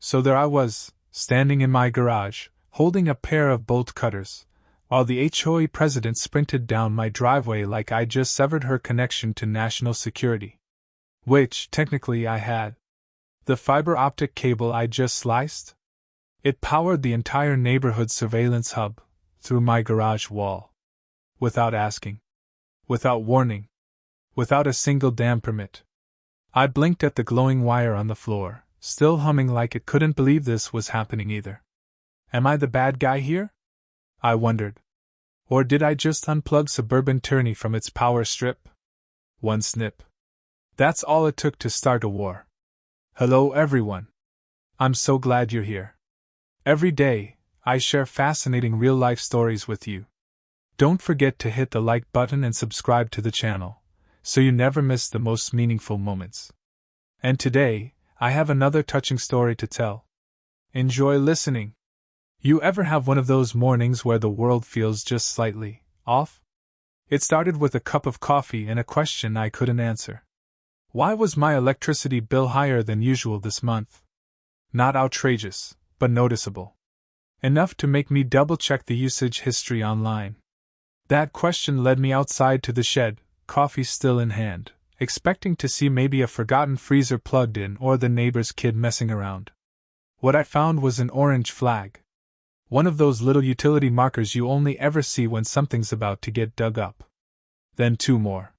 So there I was, standing in my garage, holding a pair of bolt cutters, while the HOA president sprinted down my driveway like I'd just severed her connection to national security. Which, technically, I had. The fiber optic cable I'd just sliced? It powered the entire neighborhood surveillance hub, through my garage wall. Without asking. Without warning. Without a single damn permit. I blinked at the glowing wire on the floor, still humming like it couldn't believe this was happening either. Am I the bad guy here? I wondered. Or did I just unplug suburban tyranny from its power strip? One snip. That's all it took to start a war. Hello everyone. I'm so glad you're here. Every day, I share fascinating real-life stories with you. Don't forget to hit the like button and subscribe to the channel, so you never miss the most meaningful moments. And today, I have another touching story to tell. Enjoy listening. You ever have one of those mornings where the world feels just slightly off? It started with a cup of coffee and a question I couldn't answer. Why was my electricity bill higher than usual this month? Not outrageous, but noticeable. Enough to make me double-check the usage history online. That question led me outside to the shed, coffee still in hand, expecting to see maybe a forgotten freezer plugged in or the neighbor's kid messing around. What I found was an orange flag. One of those little utility markers you only ever see when something's about to get dug up. Then two more.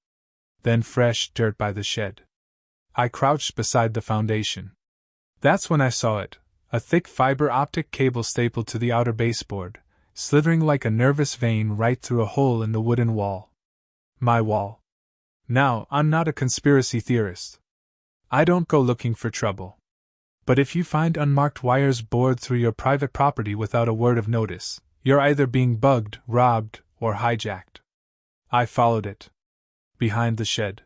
Then fresh dirt by the shed. I crouched beside the foundation. That's when I saw it, a thick fiber optic cable stapled to the outer baseboard, slithering like a nervous vein right through a hole in the wooden wall. My wall. Now, I'm not a conspiracy theorist. I don't go looking for trouble. But if you find unmarked wires bored through your private property without a word of notice, you're either being bugged, robbed, or hijacked. I followed it. Behind the shed.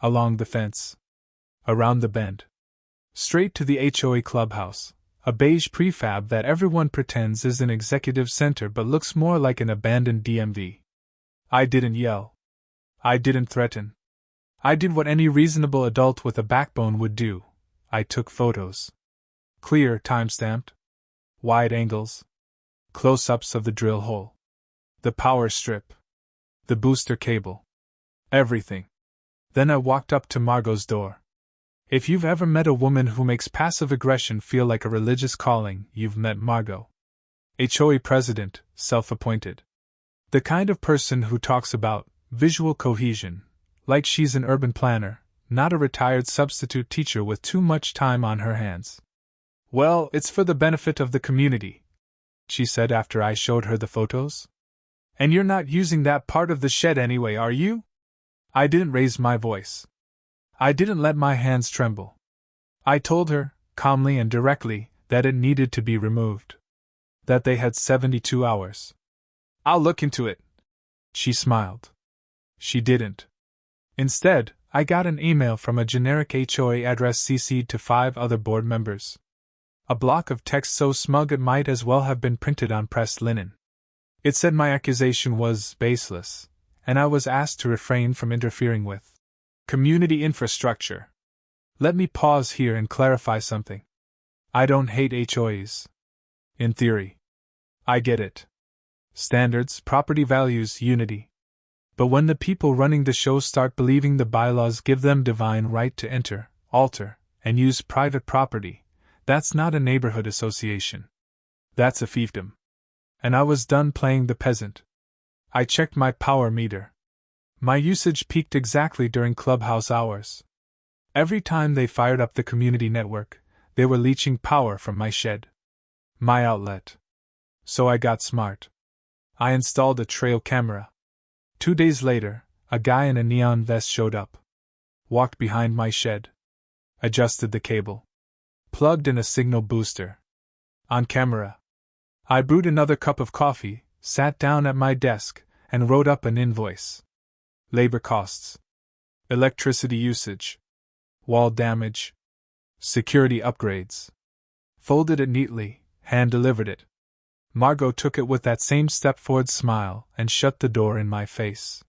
Along the fence. Around the bend. Straight to the HOA clubhouse, a beige prefab that everyone pretends is an executive center but looks more like an abandoned DMV. I didn't yell. I didn't threaten. I did what any reasonable adult with a backbone would do. I took photos. Clear, time-stamped. Wide angles. Close-ups of the drill hole. The power strip. The booster cable. Everything. Then I walked up to Margot's door. If you've ever met a woman who makes passive aggression feel like a religious calling, you've met Margot. HOA president, self-appointed. The kind of person who talks about visual cohesion, like she's an urban planner, not a retired substitute teacher with too much time on her hands. Well, it's for the benefit of the community, she said after I showed her the photos. And you're not using that part of the shed anyway, are you? I didn't raise my voice. I didn't let my hands tremble. I told her, calmly and directly, that it needed to be removed. That they had 72 hours. I'll look into it. She smiled. She didn't. Instead, I got an email from a generic HOA address CC'd to 5 other board members. A block of text so smug it might as well have been printed on pressed linen. It said my accusation was baseless, and I was asked to refrain from interfering with community infrastructure. Let me pause here and clarify something. I don't hate HOAs. In theory. I get it. Standards, property values, unity. But when the people running the show start believing the bylaws give them divine right to enter, alter, and use private property, that's not a neighborhood association. That's a fiefdom. And I was done playing the peasant. I checked my power meter. My usage peaked exactly during clubhouse hours. Every time they fired up the community network, they were leaching power from my shed. My outlet. So I got smart. I installed a trail camera. 2 days later, a guy in a neon vest showed up. Walked behind my shed. Adjusted the cable. Plugged in a signal booster. On camera. I brewed another cup of coffee, sat down at my desk, and wrote up an invoice. Labor costs. Electricity usage. Wall damage. Security upgrades. Folded it neatly, hand-delivered it. Margot took it with that same step-forward smile and shut the door in my face.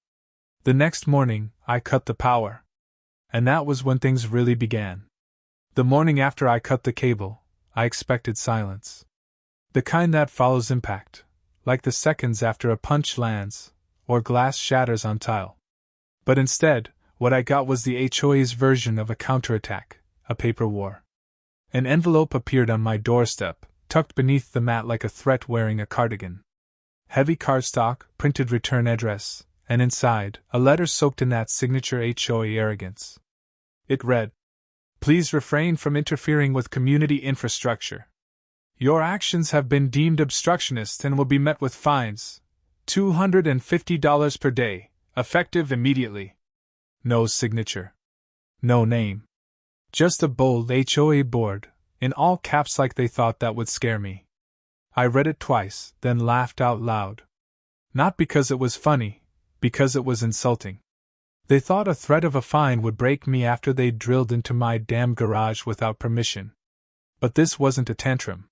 The next morning, I cut the power. And that was when things really began. The morning after I cut the cable, I expected silence. The kind that follows impact, like the seconds after a punch lands, or glass shatters on tile. But instead, what I got was the HOA's version of a counterattack, a paper war. An envelope appeared on my doorstep, tucked beneath the mat like a threat wearing a cardigan. Heavy cardstock, printed return address, and inside, a letter soaked in that signature HOA arrogance. It read, "Please refrain from interfering with community infrastructure. Your actions have been deemed obstructionist and will be met with fines, $250 per day, effective immediately." No signature. No name. Just a bold HOA board, in all caps like they thought that would scare me. I read it twice, then laughed out loud. Not because it was funny, because it was insulting. They thought a threat of a fine would break me after they'd drilled into my damn garage without permission. But this wasn't a tantrum.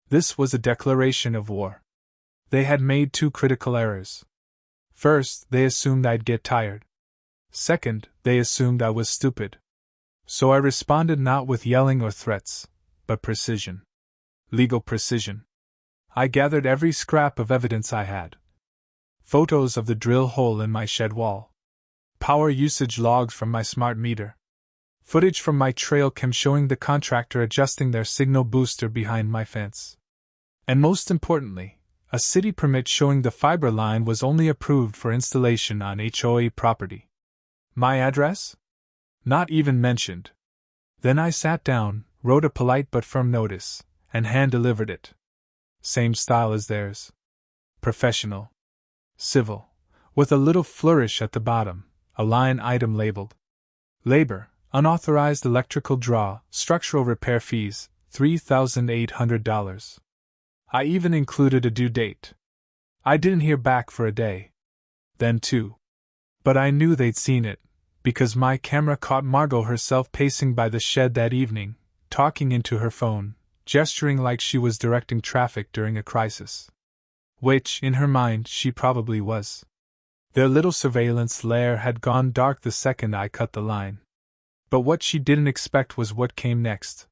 This was a declaration of war. They had made two critical errors. First, they assumed I'd get tired. Second, they assumed I was stupid. So I responded not with yelling or threats, but precision. Legal precision. I gathered every scrap of evidence I had. Photos of the drill hole in my shed wall. Power usage logs from my smart meter. Footage from my trail cam showing the contractor adjusting their signal booster behind my fence. And most importantly, a city permit showing the fiber line was only approved for installation on HOA property. My address? Not even mentioned. Then I sat down, wrote a polite but firm notice, and hand-delivered it. Same style as theirs. Professional. Civil. With a little flourish at the bottom, a line item labeled Labor, unauthorized electrical draw, structural repair fees, $3,800. I even included a due date. I didn't hear back for a day. Then two. But I knew they'd seen it, because my camera caught Margot herself pacing by the shed that evening, talking into her phone, gesturing like she was directing traffic during a crisis. Which, in her mind, she probably was. Their little surveillance lair had gone dark the second I cut the line. But what she didn't expect was what came next.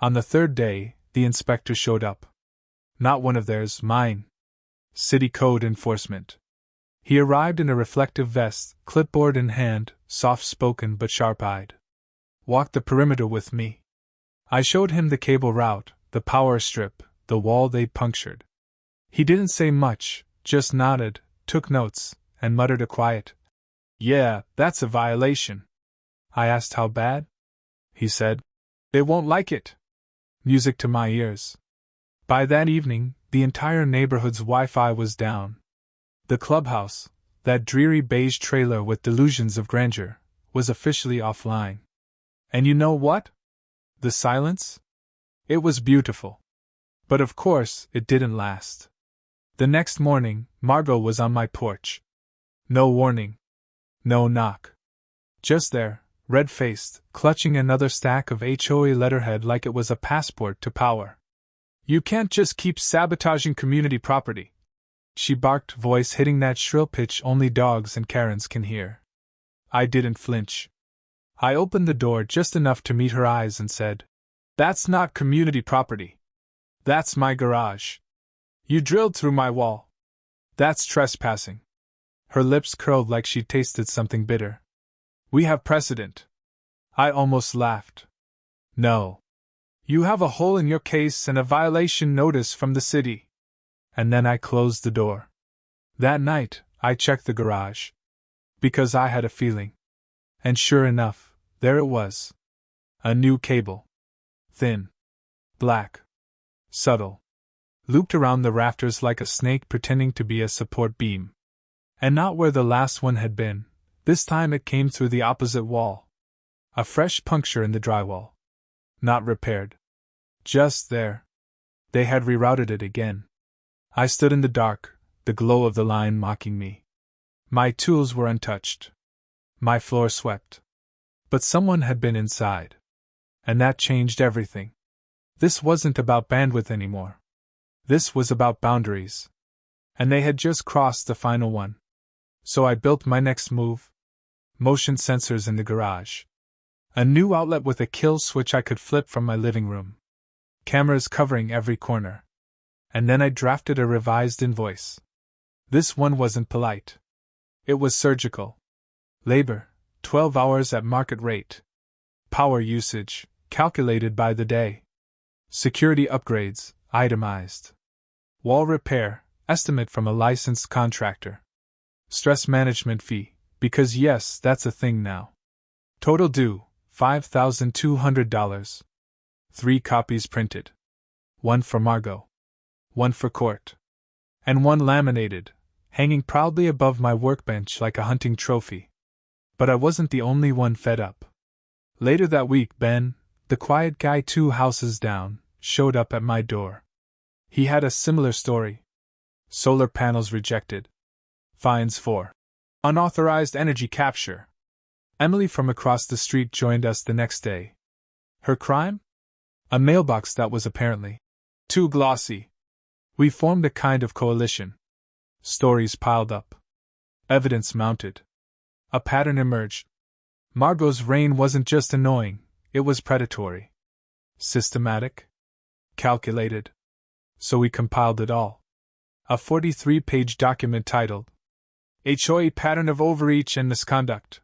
On the third day, the inspector showed up. Not one of theirs, mine. City code enforcement. He arrived in a reflective vest, clipboard in hand, soft-spoken but sharp-eyed. Walked the perimeter with me. I showed him the cable route, the power strip, the wall they'd punctured. He didn't say much, just nodded, took notes, and muttered a quiet, "Yeah, that's a violation." I asked how bad. He said, "They won't like it." Music to my ears. By that evening, the entire neighborhood's Wi-Fi was down. The clubhouse, that dreary beige trailer with delusions of grandeur, was officially offline. And you know what? The silence? It was beautiful. But of course, it didn't last. The next morning, Margot was on my porch. No warning. No knock. Just there, red-faced, clutching another stack of HOA letterhead like it was a passport to power. "You can't just keep sabotaging community property," she barked, voice hitting that shrill pitch only dogs and Karens can hear. I didn't flinch. I opened the door just enough to meet her eyes and said, "That's not community property. That's my garage. You drilled through my wall. That's trespassing." Her lips curled like she'd tasted something bitter. "We have precedent." I almost laughed. "No. You have a hole in your case and a violation notice from the city." And then I closed the door. That night, I checked the garage. Because I had a feeling. And sure enough, there it was. A new cable. Thin. Black. Subtle. Looped around the rafters like a snake pretending to be a support beam. And not where the last one had been. This time it came through the opposite wall. A fresh puncture in the drywall. Not repaired. Just there. They had rerouted it again. I stood in the dark, the glow of the line mocking me. My tools were untouched. My floor swept. But someone had been inside. And that changed everything. This wasn't about bandwidth anymore. This was about boundaries. And they had just crossed the final one. So I built my next move. Motion sensors in the garage. A new outlet with a kill switch I could flip from my living room. cameras covering every corner. And then I drafted a revised invoice. This one wasn't polite. It was surgical. Labor, 12 hours at market rate. Power usage, calculated by the day. Security upgrades, itemized. Wall repair, estimate from a licensed contractor. Stress management fee, because yes, that's a thing now. Total due, $5,200. 3 copies printed. 1 for Margot. 1 for court. And 1 laminated, hanging proudly above my workbench like a hunting trophy. But I wasn't the only one fed up. Later that week, Ben, the quiet guy 2 houses down, showed up at my door. He had a similar story. Solar panels rejected. Fines for unauthorized energy capture. Emily from across the street joined us the next day. Her crime? A mailbox that was apparently too glossy. We formed a kind of coalition. Stories piled up. Evidence mounted. A pattern emerged. Margot's reign wasn't just annoying, it was predatory. Systematic. Calculated. So we compiled it all. A 43-page document titled HOA Pattern of Overreach and Misconduct.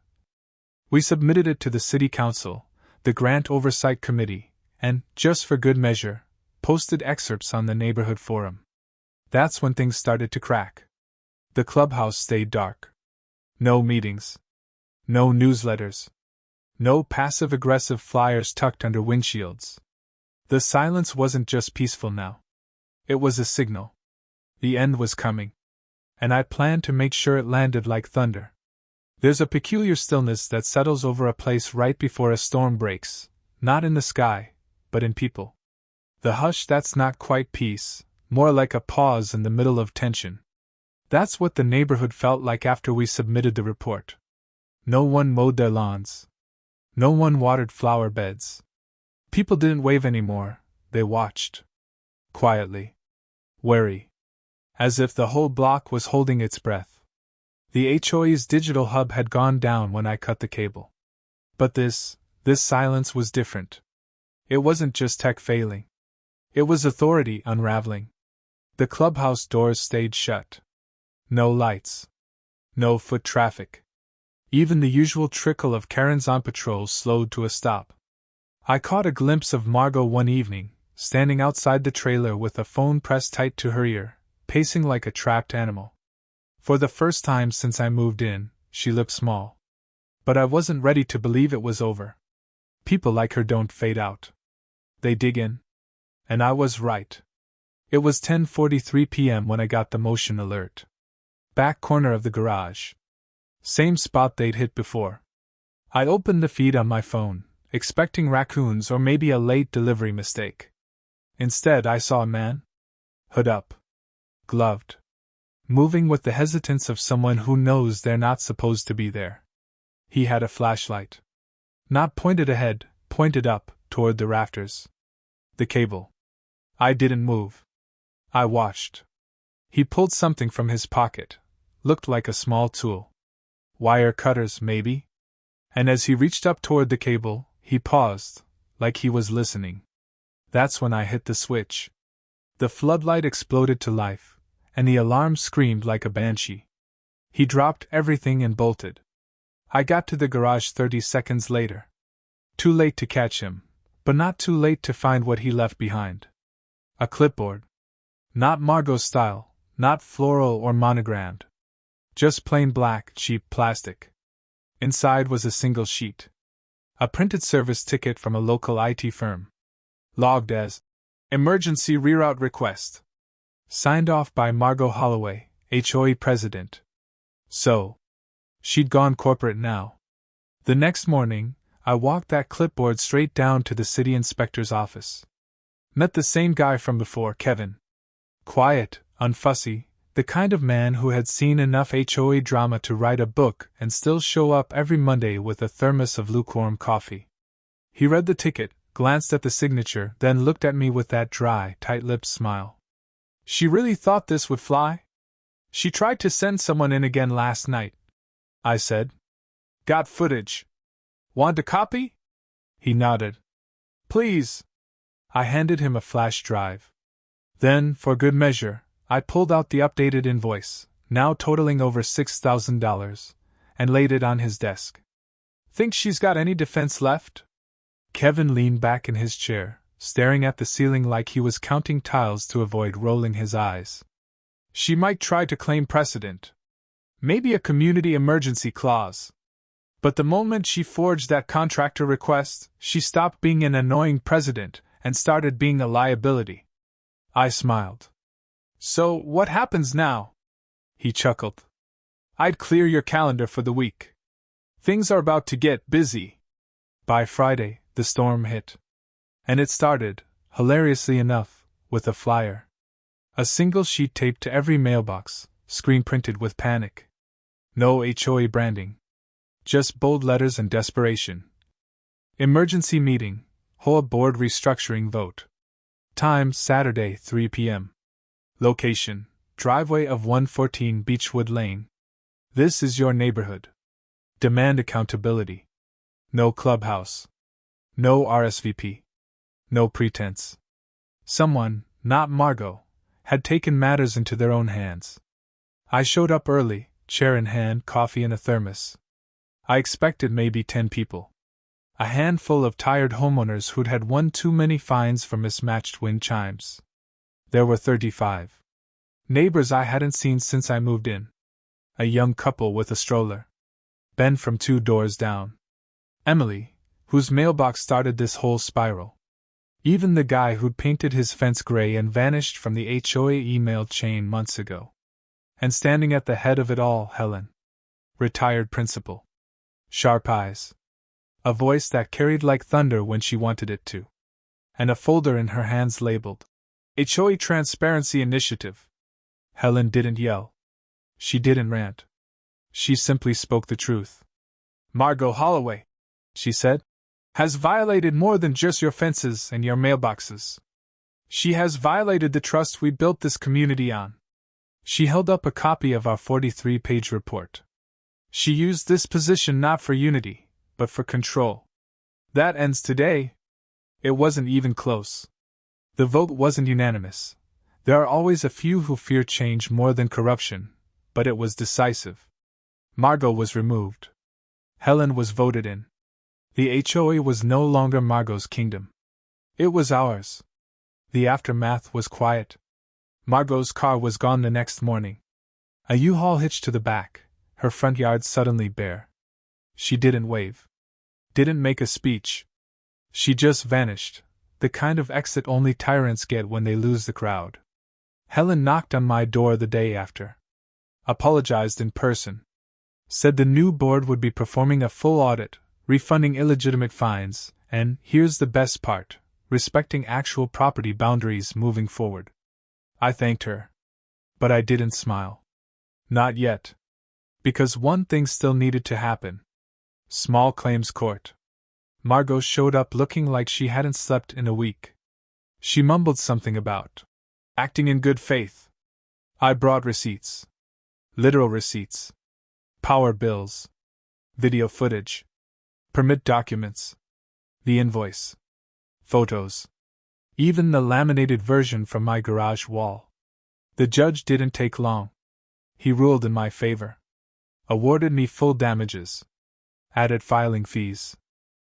We submitted it to the City Council, the Grant Oversight Committee, and, just for good measure, posted excerpts on the neighborhood forum. That's when things started to crack. The clubhouse stayed dark. No meetings. No newsletters. No passive-aggressive flyers tucked under windshields. The silence wasn't just peaceful now. It was a signal. The end was coming. And I planned to make sure it landed like thunder. There's a peculiar stillness that settles over a place right before a storm breaks, not in the sky, but in people. The hush that's not quite peace, more like a pause in the middle of tension. That's what the neighborhood felt like after we submitted the report. No one mowed their lawns. No one watered flower beds. People didn't wave anymore, they watched. Quietly. Wary. As if the whole block was holding its breath. The HOA's digital hub had gone down when I cut the cable. But this silence was different. It wasn't just tech failing. It was authority unraveling. The clubhouse doors stayed shut. No lights. No foot traffic. Even the usual trickle of Karens on patrol slowed to a stop. I caught a glimpse of Margot one evening, standing outside the trailer with a phone pressed tight to her ear, pacing like a trapped animal. For the first time since I moved in, she looked small. But I wasn't ready to believe it was over. People like her don't fade out. They dig in. And I was right. It was 10:43 p.m. when I got the motion alert. Back corner of the garage. Same spot they'd hit before. I opened the feed on my phone, expecting raccoons or maybe a late delivery mistake. Instead, I saw a man. Hood up. Gloved. Moving with the hesitance of someone who knows they're not supposed to be there. He had a flashlight. Not pointed ahead, pointed up, toward the rafters. The cable. I didn't move. I watched. He pulled something from his pocket. Looked like a small tool. Wire cutters, maybe? And as he reached up toward the cable, he paused, like he was listening. That's when I hit the switch. The floodlight exploded to life, and the alarm screamed like a banshee. He dropped everything and bolted. I got to the garage 30 seconds later. Too late to catch him, but not too late to find what he left behind. A clipboard. Not Margot's style, not floral or monogrammed. Just plain black, cheap plastic. Inside was a single sheet. A printed service ticket from a local IT firm. Logged as Emergency Reroute Request. Signed off by Margot Holloway, HOA President. So, she'd gone corporate now. The next morning, I walked that clipboard straight down to the city inspector's office. Met the same guy from before, Kevin. Quiet, unfussy, the kind of man who had seen enough HOA drama to write a book and still show up every Monday with a thermos of lukewarm coffee. He read the ticket, glanced at the signature, then looked at me with that dry, tight-lipped smile. She really thought this would fly? She tried to send someone in again last night, I said. Got footage. Want a copy? He nodded. Please. I handed him a flash drive. Then, for good measure, I pulled out the updated invoice, now totaling over $6,000, and laid it on his desk. Think she's got any defense left? Kevin leaned back in his chair, staring at the ceiling like he was counting tiles to avoid rolling his eyes. She might try to claim precedent. Maybe a community emergency clause. But the moment she forged that contractor request, she stopped being an annoying precedent and started being a liability. I smiled. So, what happens now? He chuckled. I'd clear your calendar for the week. Things are about to get busy. By Friday, the storm hit. And it started, hilariously enough, with a flyer. A single sheet taped to every mailbox, screen printed with panic. No HOA branding. Just bold letters and desperation. Emergency meeting, HOA board restructuring vote. Time Saturday, 3 p.m. Location, driveway of 114 Beechwood Lane. This is your neighborhood. Demand accountability. No clubhouse. No RSVP. No pretense. Someone, not Margot, had taken matters into their own hands. I showed up early, chair in hand, coffee in a thermos. I expected maybe 10 people. A handful of tired homeowners who'd had one too many fines for mismatched wind chimes. There were 35. Neighbors I hadn't seen since I moved in. A young couple with a stroller. Ben from 2 doors down. Emily, whose mailbox started this whole spiral. Even the guy who'd painted his fence gray and vanished from the HOA email chain months ago. And standing at the head of it all, Helen. Retired principal. Sharp eyes. A voice that carried like thunder when she wanted it to. And a folder in her hands labeled HOA Transparency Initiative. Helen didn't yell. She didn't rant. She simply spoke the truth. Margot Holloway, she said, has violated more than just your fences and your mailboxes. She has violated the trust we built this community on. She held up a copy of our 43-page report. She used this position not for unity, but for control. That ends today. It wasn't even close. The vote wasn't unanimous. There are always a few who fear change more than corruption, but it was decisive. Margot was removed. Helen was voted in. The HOA was no longer Margot's kingdom. It was ours. The aftermath was quiet. Margot's car was gone the next morning. A U-Haul hitched to the back, her front yard suddenly bare. She didn't wave. Didn't make a speech. She just vanished, the kind of exit only tyrants get when they lose the crowd. Helen knocked on my door the day after. Apologized in person. Said the new board would be performing a full audit, refunding illegitimate fines, and, here's the best part, respecting actual property boundaries moving forward. I thanked her. But I didn't smile. Not yet. Because one thing still needed to happen. Small claims court. Margot showed up looking like she hadn't slept in a week. She mumbled something about acting in good faith. I brought receipts. Literal receipts. Power bills. Video footage. Permit documents. The invoice. Photos. Even the laminated version from my garage wall. The judge didn't take long. He ruled in my favor. Awarded me full damages. Added filing fees.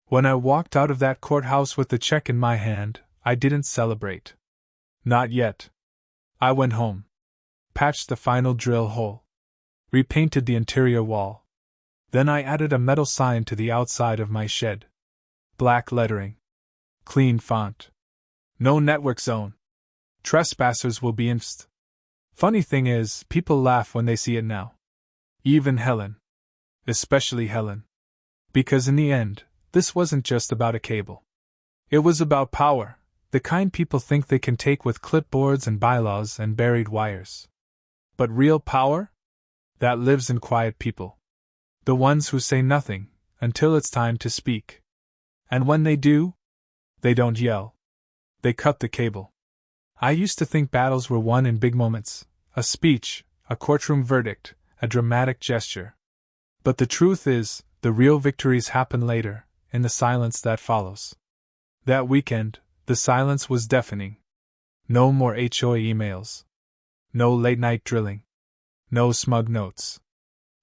When I walked out of that courthouse with the check in my hand, I didn't celebrate. Not yet. I went home. Patched the final drill hole. Repainted the interior wall. Then I added a metal sign to the outside of my shed. Black lettering. Clean font. No network zone. Trespassers will be inst. Funny thing is, people laugh when they see it now. Even Helen. Especially Helen. Because in the end, this wasn't just about a cable. It was about power, the kind people think they can take with clipboards and bylaws and buried wires. But real power? That lives in quiet people. The ones who say nothing until it's time to speak. And when they do, they don't yell. They cut the cable. I used to think battles were won in big moments, a speech, a courtroom verdict, a dramatic gesture. But the truth is, the real victories happen later, in the silence that follows. That weekend, The silence was deafening. No more HOA emails. No late-night drilling. No smug notes.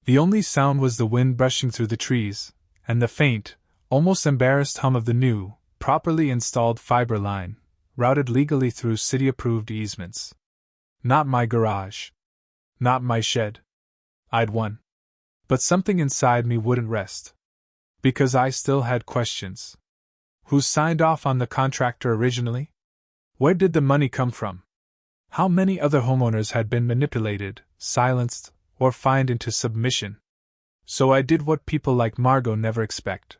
The only sound was the wind brushing through the trees, and the faint, almost embarrassed hum of the new, properly installed fiber line, routed legally through city-approved easements. Not my garage. Not my shed. I'd won. But something inside me wouldn't rest. Because I still had questions. Who signed off on the contractor originally? Where did the money come from? How many other homeowners had been manipulated, silenced, or fined into submission? So I did what people like Margot never expect.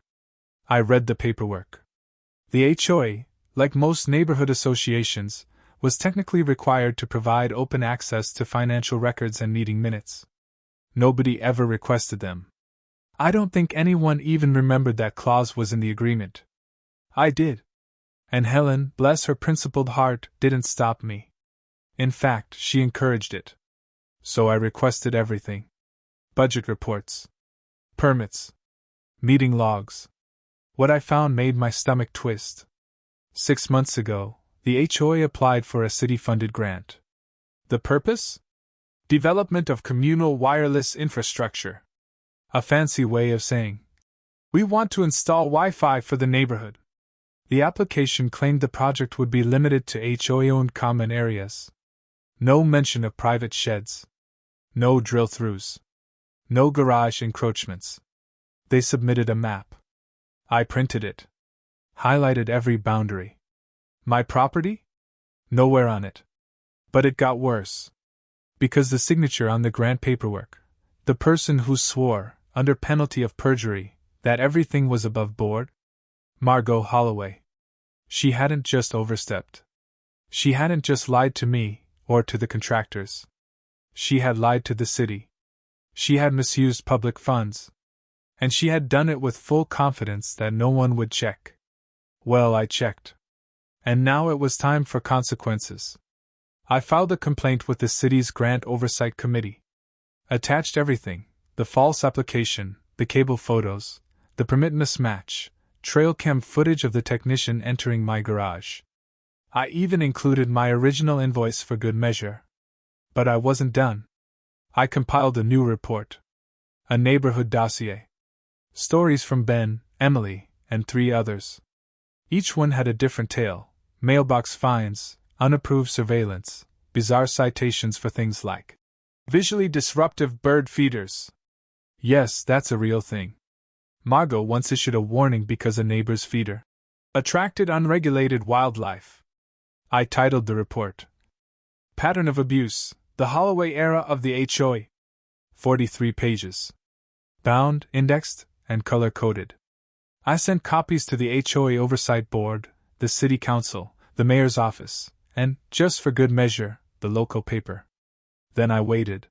I read the paperwork. The HOA, like most neighborhood associations, was technically required to provide open access to financial records and meeting minutes. Nobody ever requested them. I don't think anyone even remembered that clause was in the agreement. I did. And Helen, bless her principled heart, didn't stop me. In fact, she encouraged it. So I requested everything. Budget reports. Permits. Meeting logs. What I found made my stomach twist. 6 months ago, the HOA applied for a city-funded grant. The purpose? Development of communal wireless infrastructure. A fancy way of saying, we want to install Wi-Fi for the neighborhood. The application claimed the project would be limited to HOA-owned common areas. No mention of private sheds. No drill-throughs. No garage encroachments. They submitted a map. I printed it. Highlighted every boundary. My property? Nowhere on it. But it got worse. Because the signature on the grant paperwork, the person who swore, under penalty of perjury, that everything was above board? Margot Holloway. She hadn't just overstepped. She hadn't just lied to me, or to the contractors. She had lied to the city. She had misused public funds. And she had done it with full confidence that no one would check. Well, I checked. And now it was time for consequences. I filed a complaint with the city's Grant Oversight Committee. Attached everything: the false application, the cable photos, the permit mismatch, trail cam footage of the technician entering my garage. I even included my original invoice for good measure. But I wasn't done. I compiled a new report. A neighborhood dossier. Stories from Ben, Emily, and 3 others. Each one had a different tale: mailbox fines, unapproved surveillance, bizarre citations for things like visually disruptive bird feeders. Yes, that's a real thing. Margot once issued a warning because a neighbor's feeder attracted unregulated wildlife. I titled the report, Pattern of Abuse, the Holloway Era of the HOA. 43 pages. Bound, indexed, and color-coded. I sent copies to the HOA Oversight Board, the City Council, the Mayor's office, and, just for good measure, the local paper. Then I waited.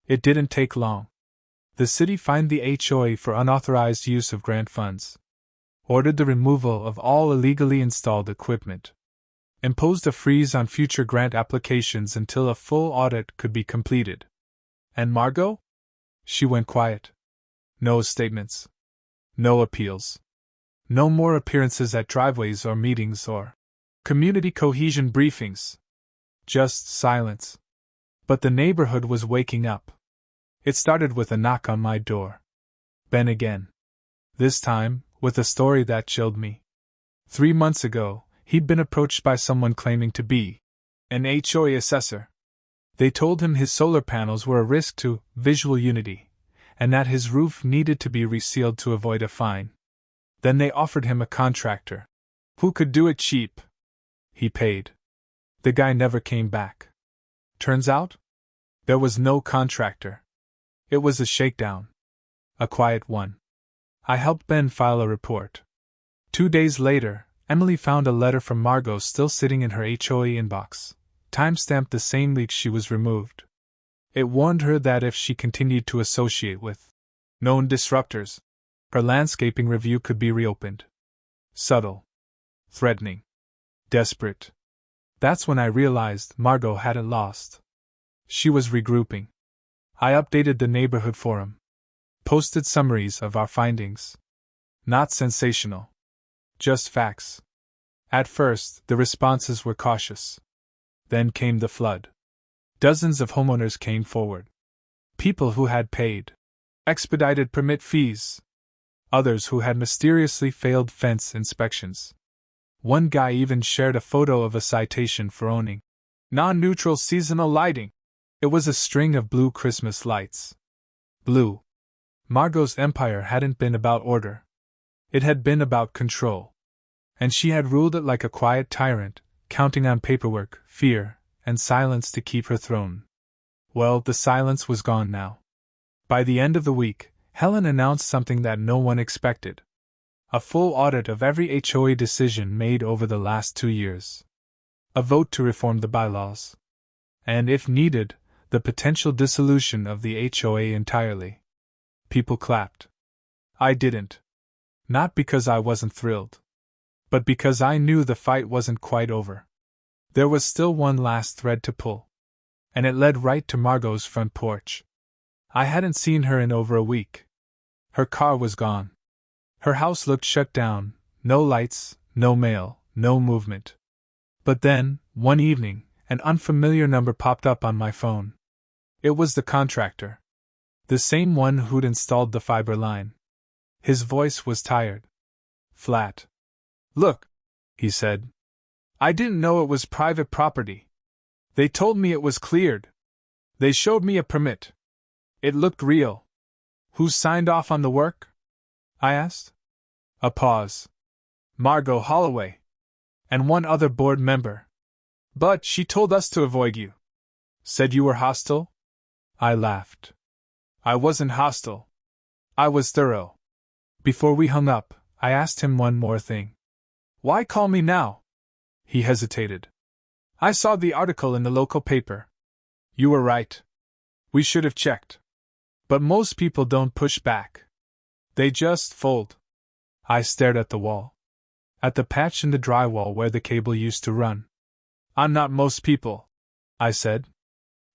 It didn't take long. The city fined the HOA for unauthorized use of grant funds. Ordered the removal of all illegally installed equipment. Imposed a freeze on future grant applications until a full audit could be completed. And Margot? She went quiet. No statements. No appeals. No more appearances at driveways or meetings or community cohesion briefings. Just silence. But the neighborhood was waking up. It started with a knock on my door. Ben again. This time, with a story that chilled me. 3 months ago, he'd been approached by someone claiming to be an HOA assessor. They told him his solar panels were a risk to visual unity, and that his roof needed to be resealed to avoid a fine. Then they offered him a contractor who could do it cheap. He paid. The guy never came back. Turns out, there was no contractor. It was a shakedown. A quiet one. I helped Ben file a report. 2 days later, Emily found a letter from Margot still sitting in her HOA inbox, time-stamped the same week she was removed. It warned her that if she continued to associate with known disruptors, her landscaping review could be reopened. Subtle. Threatening. Desperate. That's when I realized Margot hadn't lost. She was regrouping. I updated the neighborhood forum. Posted summaries of our findings. Not sensational. Just facts. At first, the responses were cautious. Then came the flood. Dozens of homeowners came forward. People who had paid expedited permit fees. Others who had mysteriously failed fence inspections. One guy even shared a photo of a citation for owning non-neutral seasonal lighting. It was a string of blue Christmas lights. Blue. Margot's empire hadn't been about order. It had been about control. And she had ruled it like a quiet tyrant, counting on paperwork, fear, and silence to keep her throne. Well, the silence was gone now. By the end of the week, Helen announced something that no one expected. A full audit of every HOA decision made over the last 2 years. A vote to reform the bylaws. And, if needed, the potential dissolution of the HOA entirely. People clapped. I didn't. Not because I wasn't thrilled. But because I knew the fight wasn't quite over. There was still one last thread to pull. And it led right to Margot's front porch. I hadn't seen her in over a week. Her car was gone. Her house looked shut down, no lights, no mail, no movement. But then, one evening, an unfamiliar number popped up on my phone. It was the contractor. The same one who'd installed the fiber line. His voice was tired. Flat. Look, he said. I didn't know it was private property. They told me it was cleared. They showed me a permit. It looked real. Who signed off on the work? I asked. A pause. Margot Holloway. And one other board member. But she told us to avoid you. Said you were hostile? I laughed. I wasn't hostile. I was thorough. Before we hung up, I asked him one more thing. Why call me now? He hesitated. I saw the article in the local paper. You were right. We should have checked. But most people don't push back. They just fold. I stared at the wall. At the patch in the drywall where the cable used to run. I'm not most people, I said.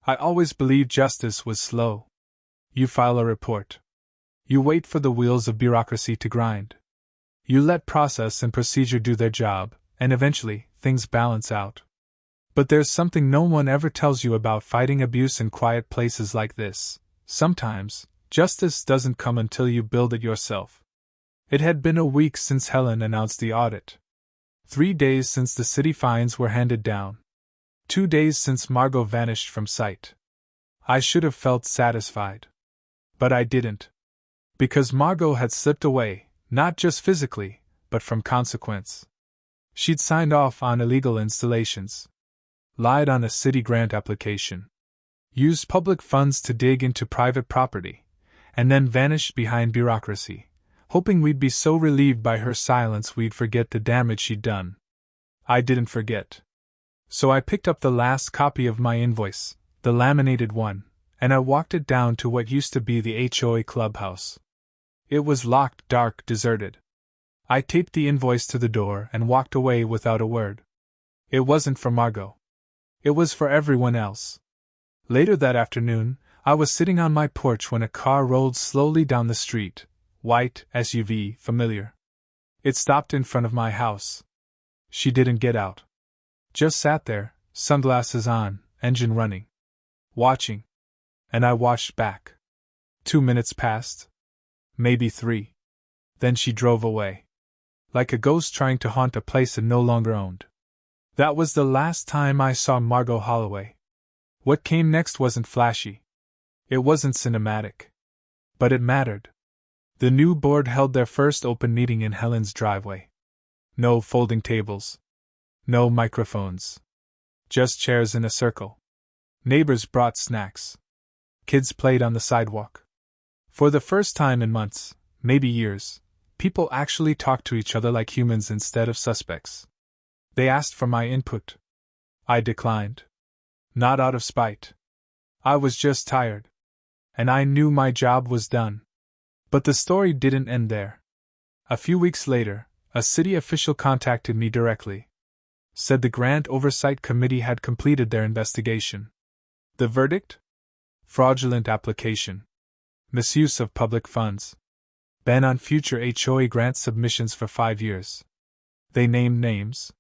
I always believed justice was slow. You file a report. You wait for the wheels of bureaucracy to grind. You let process and procedure do their job, and eventually, things balance out. But there's something no one ever tells you about fighting abuse in quiet places like this. Sometimes, justice doesn't come until you build it yourself. It had been a week since Helen announced the audit. 3 days since the city fines were handed down. 2 days since Margot vanished from sight. I should have felt satisfied. But I didn't. Because Margot had slipped away, not just physically, but from consequence. She'd signed off on illegal installations. Lied on a city grant application. Used public funds to dig into private property, and then vanished behind bureaucracy, hoping we'd be so relieved by her silence we'd forget the damage she'd done. I didn't forget. So I picked up the last copy of my invoice, the laminated one, and I walked it down to what used to be the HOA clubhouse. It was locked, dark, deserted. I taped the invoice to the door and walked away without a word. It wasn't for Margot. It was for everyone else. Later that afternoon, I was sitting on my porch when a car rolled slowly down the street. White SUV, familiar. It stopped in front of my house. She didn't get out. Just sat there, sunglasses on, engine running. Watching. And I watched back. 2 minutes passed. Maybe 3. Then she drove away. Like a ghost trying to haunt a place it no longer owned. That was the last time I saw Margot Holloway. What came next wasn't flashy. It wasn't cinematic. But it mattered. The new board held their first open meeting in Helen's driveway. No folding tables. No microphones. Just chairs in a circle. Neighbors brought snacks. Kids played on the sidewalk. For the first time in months, maybe years, people actually talked to each other like humans instead of suspects. They asked for my input. I declined. Not out of spite. I was just tired. And I knew my job was done. But the story didn't end there. A few weeks later, a city official contacted me directly. Said the Grant Oversight Committee had completed their investigation. The verdict? Fraudulent application. Misuse of public funds. Ban on future HOA grant submissions for 5 years. They named names.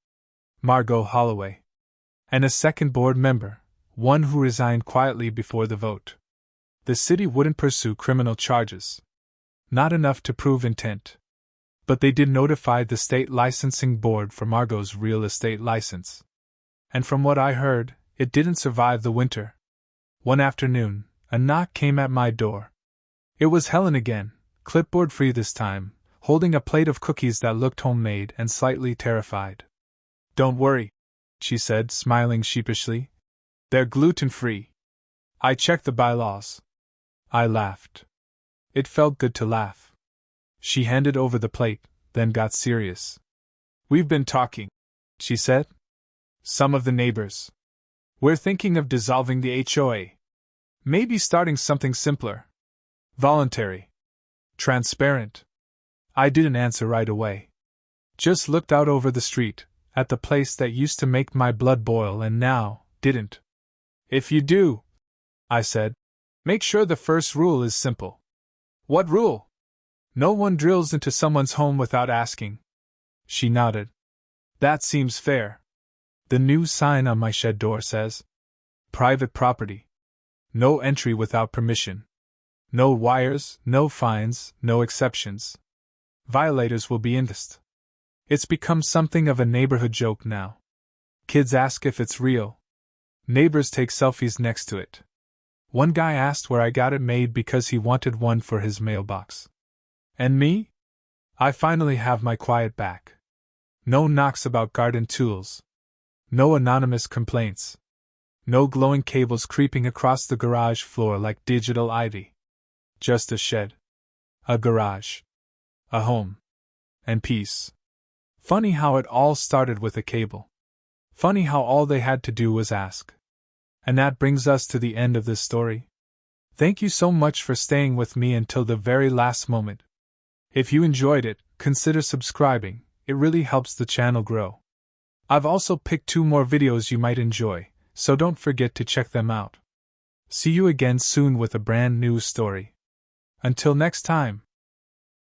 Margot Holloway. And a second board member, one who resigned quietly before the vote. The city wouldn't pursue criminal charges. Not enough to prove intent. But they did notify the state licensing board for Margot's real estate license. And from what I heard, it didn't survive the winter. One afternoon, a knock came at my door. It was Helen again, clipboard free this time, holding a plate of cookies that looked homemade and slightly terrified. "Don't worry," she said, smiling sheepishly. "They're gluten-free. I checked the bylaws." I laughed. It felt good to laugh. She handed over the plate, then got serious. "We've been talking," she said. "Some of the neighbors. We're thinking of dissolving the HOA. Maybe starting something simpler. Voluntary. Transparent." I didn't answer right away. Just looked out over the street, at the place that used to make my blood boil and now didn't. "If you do," I said, "make sure the first rule is simple." "What rule?" "No one drills into someone's home without asking." She nodded. "That seems fair. The new sign on my shed door says, 'Private property. No entry without permission. No wires, no fines, no exceptions. Violators will be indicted.' It's become something of a neighborhood joke now. Kids ask if it's real. Neighbors take selfies next to it. One guy asked where I got it made because he wanted one for his mailbox. And me? I finally have my quiet back. No knocks about garden tools. No anonymous complaints. No glowing cables creeping across the garage floor like digital ivy. Just a shed. A garage. A home. And peace. Funny how it all started with a cable. Funny how all they had to do was ask. And that brings us to the end of this story. Thank you so much for staying with me until the very last moment. If you enjoyed it, consider subscribing, it really helps the channel grow. I've also picked 2 more videos you might enjoy, so don't forget to check them out. See you again soon with a brand new story. Until next time.